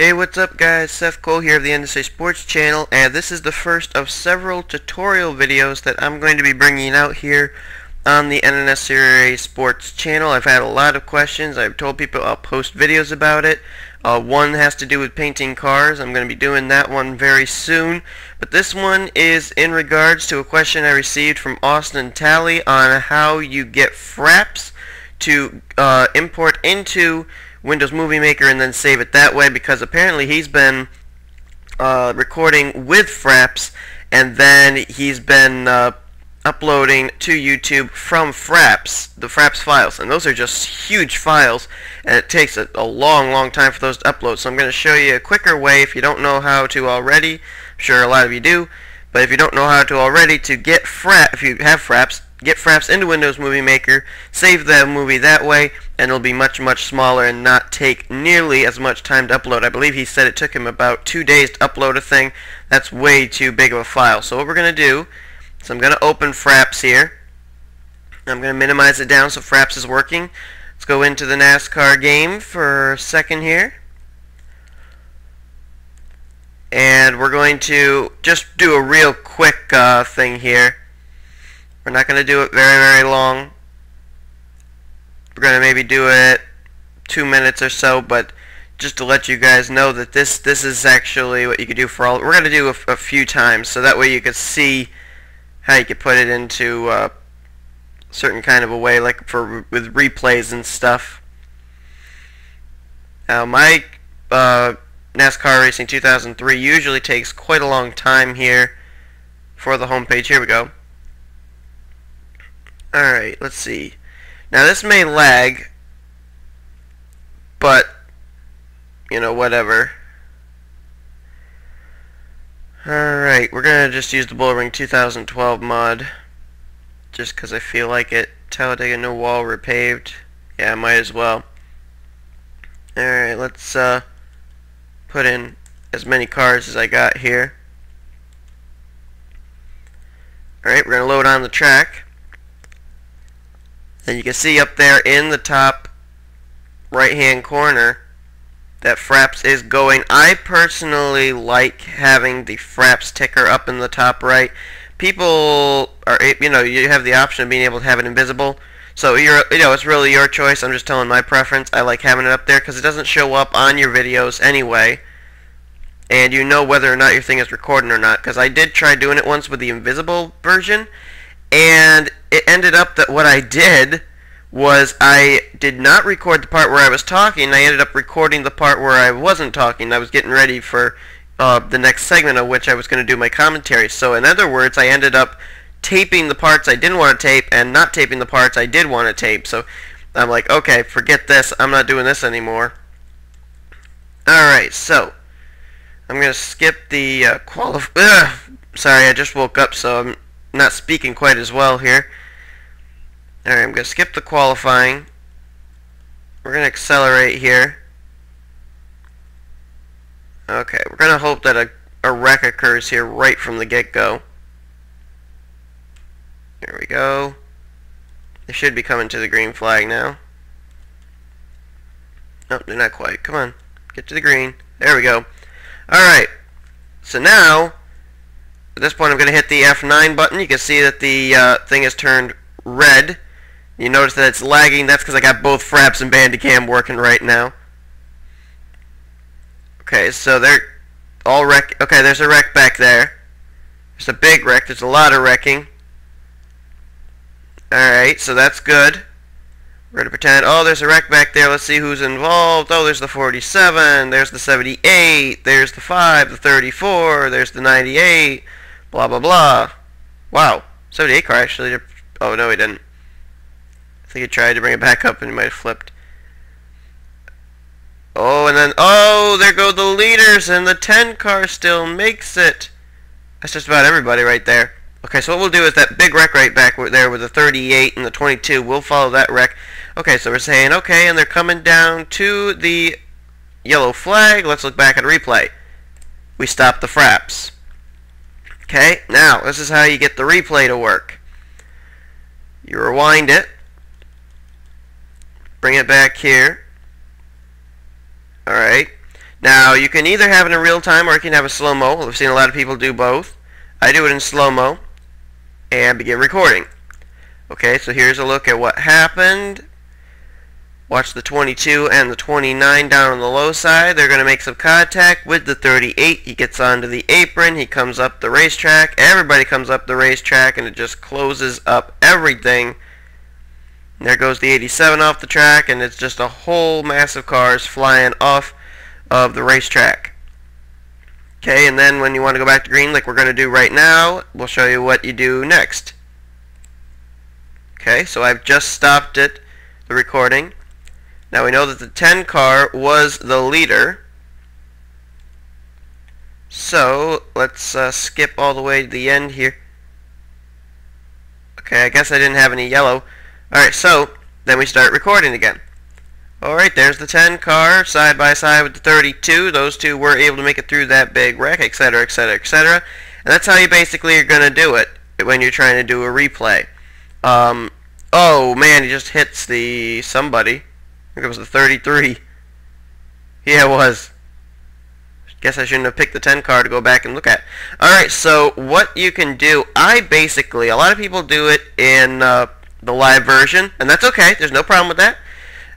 Hey, what's up guys? Seth Cole here of the NNSCRA Sports channel, and this is the first of several tutorial videos that I'm going to be bringing out here on the NNSCRA Sports channel. I've had a lot of questions. I've told people I'll post videos about it. One has to do with painting cars. I'm going to be doing that one very soon. But this one is in regards to a question I received from Austin Talley on how you get FRAPS to import into Windows Movie Maker and then save it that way, because apparently he's been recording with FRAPS and then he's been uploading to YouTube from FRAPS, the FRAPS files, and those are just huge files, and it takes a long time for those to upload. So I'm going to show you a quicker way if you don't know how to already. I'm sure a lot of you do, but if you don't know how to already, to get FRAPS, if you have FRAPS, get FRAPS into Windows Movie Maker, save the movie that way, and it'll be much smaller and not take nearly as much time to upload. I believe he said it took him about 2 days to upload a thing. That's way too big of a file. So what we're going to do, so I'm going to open FRAPS here. I'm going to minimize it down so FRAPS is working. Let's go into the NASCAR game for a second here. And we're going to just do a real quick thing here. We're not going to do it very long. We're going to maybe do it 2 minutes or so, but just to let you guys know that this is actually what you could do for all. We're going to do a few times, so that way you could see how you could put it into a certain kind of a way, like with replays and stuff. Now my NASCAR Racing 2003 usually takes quite a long time here for the home page. Here we go. Alright, let's see. Now this may lag, but, you know, whatever. Alright, we're going to just use the Bullring 2012 mod, just because I feel like it. Talladega no wall repaved. Yeah, I might as well. Alright, let's put in as many cars as I got here. Alright, we're going to load on the track. And you can see up there in the top right hand corner that FRAPS is going. I personally like having the FRAPS ticker up in the top right. People are, you know, you have the option of being able to have it invisible. So it's really your choice. I'm just telling my preference. I like having it up there because it doesn't show up on your videos anyway, and you know whether or not your thing is recording or not. Because I did try doing it once with the invisible version, and it ended up that what I did was I did not record the part where I was talking. I ended up recording the part where I wasn't talking. I was getting ready for the next segment, of which I was going to do my commentary. So in other words, I ended up taping the parts I didn't want to tape and not taping the parts I did want to tape. So I'm like, okay, forget this. I'm not doing this anymore. Alright, so I'm going to skip the sorry, I just woke up, so I'm not speaking quite as well here. Alright, I'm going to skip the qualifying. We're going to accelerate here. Okay, we're going to hope that a wreck occurs here right from the get-go. There we go. They should be coming to the green flag now. Nope, they're not quite. Come on, get to the green. There we go. Alright, so now at this point I'm going to hit the F9 button. You can see that the thing has turned red. You notice that it's lagging. That's because I got both FRAPS and Bandicam working right now. Okay, so they're all wreck. Okay, there's a wreck back there. There's a big wreck. There's a lot of wrecking. Alright, so that's good. We're going to pretend, oh, there's a wreck back there. Let's see who's involved. Oh, there's the 47. There's the 78. There's the 5, the 34. There's the 98. Blah, blah, blah. Wow. 78 car actually. Oh, no, he didn't. I think he tried to bring it back up and he might have flipped. Oh, and then, oh, there go the leaders, and the 10 car still makes it. That's just about everybody right there. Okay, so what we'll do is that big wreck right back there with the 38 and the 22, we'll follow that wreck. Okay, so we're saying, okay, and they're coming down to the yellow flag. Let's look back at a replay. We stop the FRAPS. Okay, now, this is how you get the replay to work. You rewind it. Bring it back here. Alright. Now, you can either have it in real time or you can have a slow-mo. I've seen a lot of people do both. I do it in slow-mo and begin recording. Okay, so here's a look at what happened. Watch the 22 and the 29 down on the low side. They're going to make some contact with the 38. He gets onto the apron. He comes up the racetrack. Everybody comes up the racetrack, and it just closes up everything. And there goes the 87 off the track, and it's just a whole mass of cars flying off of the racetrack. Okay, and then when you want to go back to green like we're going to do right now, we'll show you what you do next. Okay, so I've just stopped it, the recording. Now we know that the 10 car was the leader. So let's skip all the way to the end here. Okay, I guess I didn't have any yellow. Alright, so then we start recording again. Alright, there's the 10 car side by side with the 32. Those two were able to make it through that big wreck, etc., etc., etc. And that's how you basically are going to do it when you're trying to do a replay. Oh man, he just hits the somebody. I think it was the 33. Yeah, it was. Guess I shouldn't have picked the 10 car to go back and look at. Alright, so what you can do, a lot of people do it in the live version, and that's okay. There's no problem with that.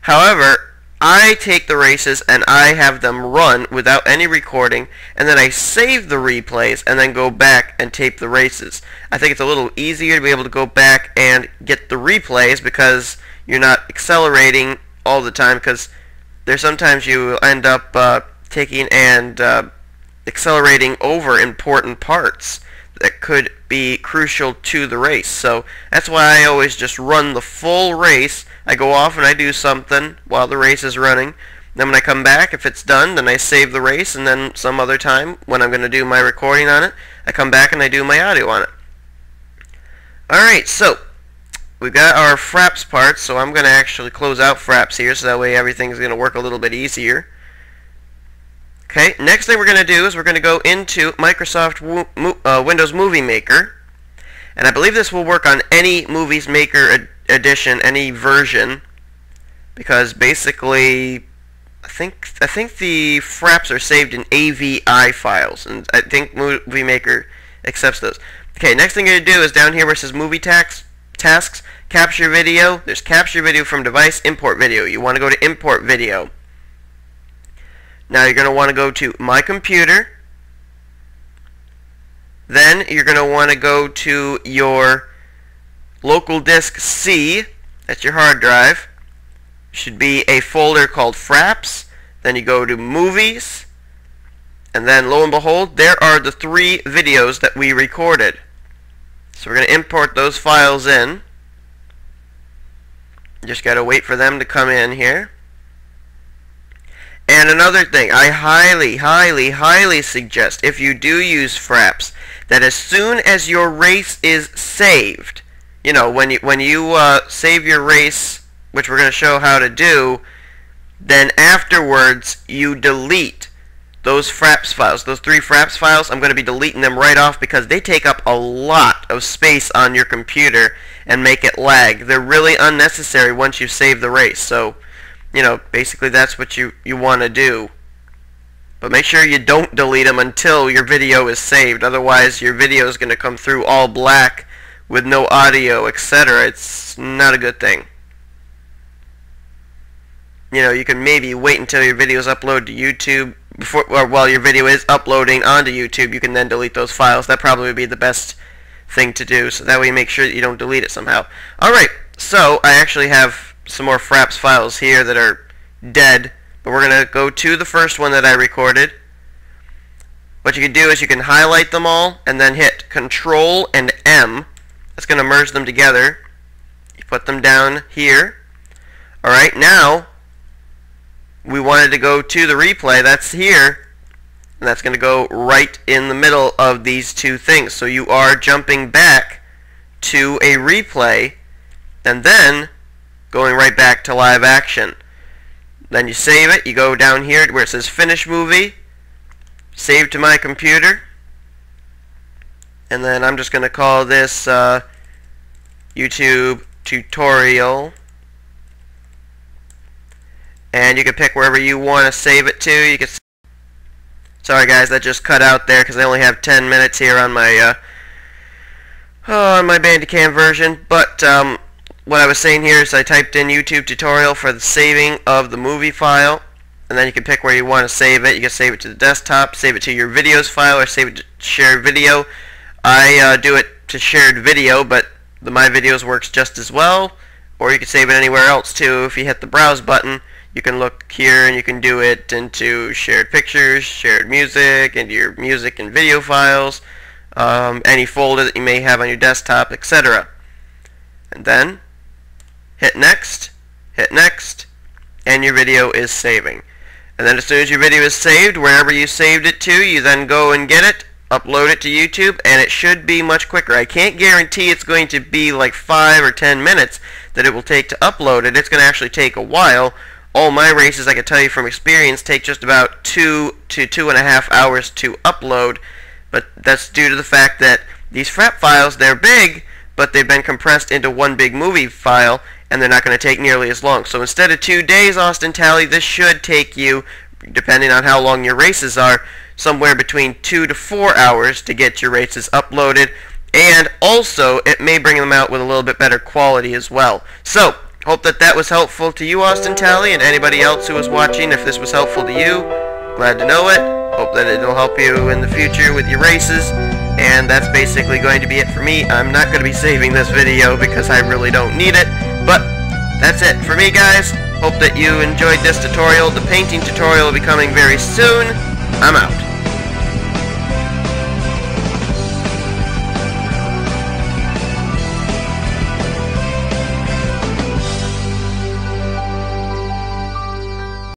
However, I take the races and I have them run without any recording, and then I save the replays and then go back and tape the races. I think it's a little easier to be able to go back and get the replays because you're not accelerating all the time, because there's sometimes you end up taking and accelerating over important parts that could be crucial to the race. So that's why I always just run the full race. I go off and I do something while the race is running. Then when I come back, if it's done, then I save the race, and then some other time when I'm going to do my recording on it, I come back and I do my audio on it. Alright, so we've got our FRAPS parts, so I'm going to actually close out FRAPS here so that way everything's going to work a little bit easier. Okay, next thing we're going to do is we're going to go into Microsoft Windows Movie Maker, and I believe this will work on any Movies Maker edition, any version, because basically I think the FRAPS are saved in AVI files, and I think Movie Maker accepts those. Okay, next thing you're going to do is down here where it says Movie Tasks, Capture Video. There's Capture Video from Device, Import Video. You want to go to Import Video. Now you're going to want to go to My Computer. Then you're going to want to go to your local disk C. That's your hard drive. Should be a folder called FRAPS. Then you go to Movies. And then lo and behold, there are the 3 videos that we recorded. So we're going to import those files in. Just got to wait for them to come in here. And another thing, I highly suggest, if you do use FRAPS, that as soon as your race is saved, you know, when you save your race, which we're going to show how to do, then afterwards you delete those FRAPS files. Those 3 FRAPS files, I'm going to be deleting them right off because they take up a lot of space on your computer and make it lag. They're really unnecessary once you save the race. So, you know, basically that's what you want to do. But make sure you don't delete them until your video is saved. Otherwise, your video is going to come through all black with no audio, etc. It's not a good thing. You know, you can maybe wait until your video is uploaded to YouTube or while your video is uploading onto YouTube. You can then delete those files. That probably would be the best thing to do. So that way you make sure that you don't delete it somehow. Alright, so I actually have some more FRAPS files here that are dead, but we're going to go to the first one that I recorded. What you can do is you can highlight them all and then hit Control and M. That's going to merge them together. You put them down here. Alright, now we wanted to go to the replay. That's here, and that's going to go right in the middle of these 2 things. So you are jumping back to a replay and then going right back to live action. Then you save it. You go down here where it says Finish Movie, save to my computer, and then I'm just going to call this YouTube tutorial. And you can pick wherever you want to save it to. You can Sorry guys, that just cut out there because I only have 10 minutes here on my Bandicam version. But what I was saying here is I typed in YouTube tutorial for the saving of the movie file, and then you can pick where you want to save it. You can save it to the desktop, save it to your videos file, or save it to shared video. I do it to shared video, but the My Videos works just as well. Or you can save it anywhere else too. If you hit the browse button, you can look here and you can do it into shared pictures, shared music, into your music and video files, any folder that you may have on your desktop, etc. And then hit next, and your video is saving. And then as soon as your video is saved, wherever you saved it to, you then go and get it, upload it to YouTube, and it should be much quicker. I can't guarantee it's going to be like 5 or 10 minutes that it will take to upload it. It's going to actually take a while. All my races, I can tell you from experience, take just about 2 to 2.5 hours to upload, but that's due to the fact that these FRAP files, they're big, but they've been compressed into one big movie file, and they're not going to take nearly as long. So instead of 2 days, Austin Tally, this should take you, depending on how long your races are, somewhere between 2 to 4 hours to get your races uploaded, and also it may bring them out with a little bit better quality as well. So, hope that was helpful to you, Austin Tally, and anybody else who was watching. If this was helpful to you, glad to know it. Hope that it'll help you in the future with your races. And that's basically going to be it for me. I'm not going to be saving this video because I really don't need it. But that's it for me, guys. Hope that you enjoyed this tutorial. The painting tutorial will be coming very soon. I'm out.